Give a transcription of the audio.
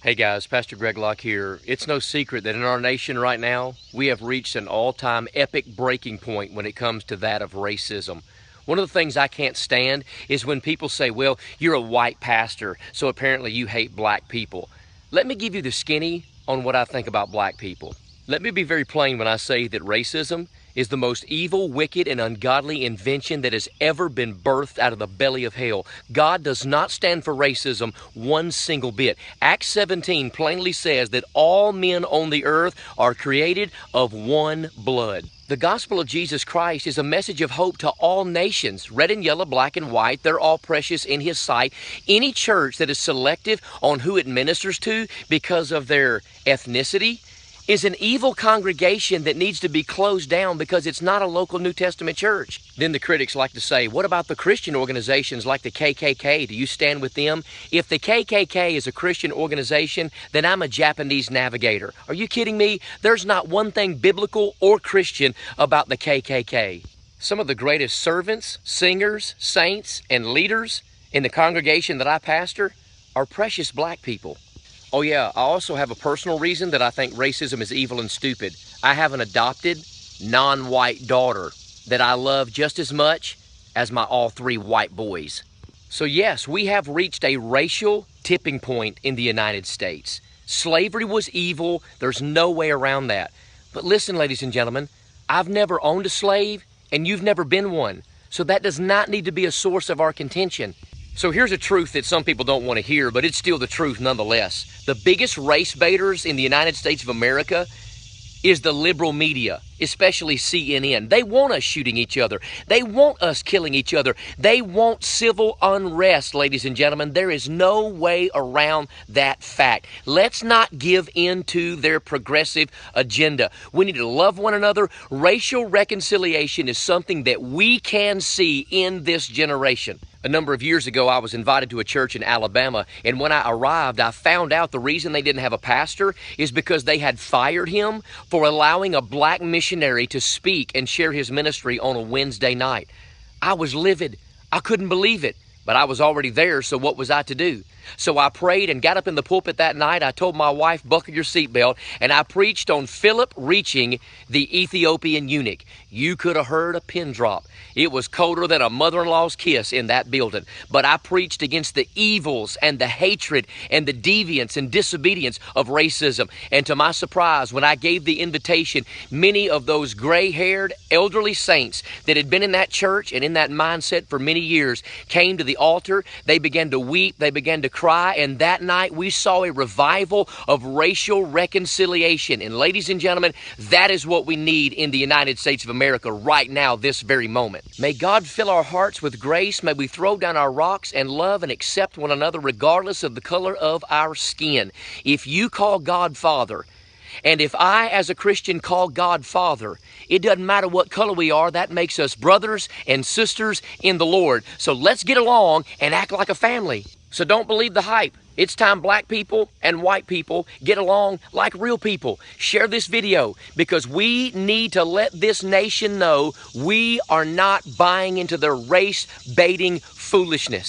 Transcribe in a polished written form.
Hey guys, Pastor Greg Locke here. It's no secret that in our nation right now, we have reached an all-time epic breaking point when it comes to that of racism. One of the things I can't stand is when people say, well, you're a white pastor, so apparently you hate black people. Let me give you the skinny on what I think about black people. Let me be very plain when I say that racism is the most evil, wicked, and ungodly invention that has ever been birthed out of the belly of hell. God does not stand for racism one single bit. Acts 17 plainly says that all men on the earth are created of one blood. The gospel of Jesus Christ is a message of hope to all nations. Red and yellow, black and white, they're all precious in His sight. Any church that is selective on who it ministers to because of their ethnicity is an evil congregation that needs to be closed down because it's not a local New Testament church. Then the critics like to say, what about the Christian organizations like the KKK? Do you stand with them? If the KKK is a Christian organization, then I'm a Japanese navigator. Are you kidding me? There's not one thing biblical or Christian about the KKK. Some of the greatest servants, singers, saints, and leaders in the congregation that I pastor are precious black people. Oh yeah, I also have a personal reason that I think racism is evil and stupid. I have an adopted, non-white daughter that I love just as much as my all three white boys. So yes, we have reached a racial tipping point in the United States. Slavery was evil. There's no way around that. But listen, ladies and gentlemen, I've never owned a slave and you've never been one. So that does not need to be a source of our contention. So here's a truth that some people don't want to hear, but it's still the truth nonetheless. The biggest race baiters in the United States of America is the liberal media, especially CNN. They want us shooting each other. They want us killing each other. They want civil unrest, ladies and gentlemen. There is no way around that fact. Let's not give in to their progressive agenda. We need to love one another. Racial reconciliation is something that we can see in this generation. A number of years ago, I was invited to a church in Alabama, and when I arrived, I found out the reason they didn't have a pastor is because they had fired him for allowing a black missionary to speak and share his ministry on a Wednesday night. I was livid. I couldn't believe it, but I was already there, so what was I to do? So I prayed and got up in the pulpit that night. I told my wife, buckle your seatbelt, and I preached on Philip reaching the Ethiopian eunuch. You could have heard a pin drop. It was colder than a mother-in-law's kiss in that building. But I preached against the evils and the hatred and the deviance and disobedience of racism. And to my surprise, when I gave the invitation, many of those gray-haired elderly saints that had been in that church and in that mindset for many years came to the altar. They began to weep. They began to cry. And that night we saw a revival of racial reconciliation. And ladies and gentlemen, that is what we need in the United States of America right now, this very moment. May God fill our hearts with grace. May we throw down our rocks and love and accept one another regardless of the color of our skin. If you call God Father, and if I as a Christian call God Father, it doesn't matter what color we are. That makes us brothers and sisters in the Lord. So let's get along and act like a family. So don't believe the hype. It's time black people and white people get along like real people. Share this video because we need to let this nation know we are not buying into their race baiting foolishness.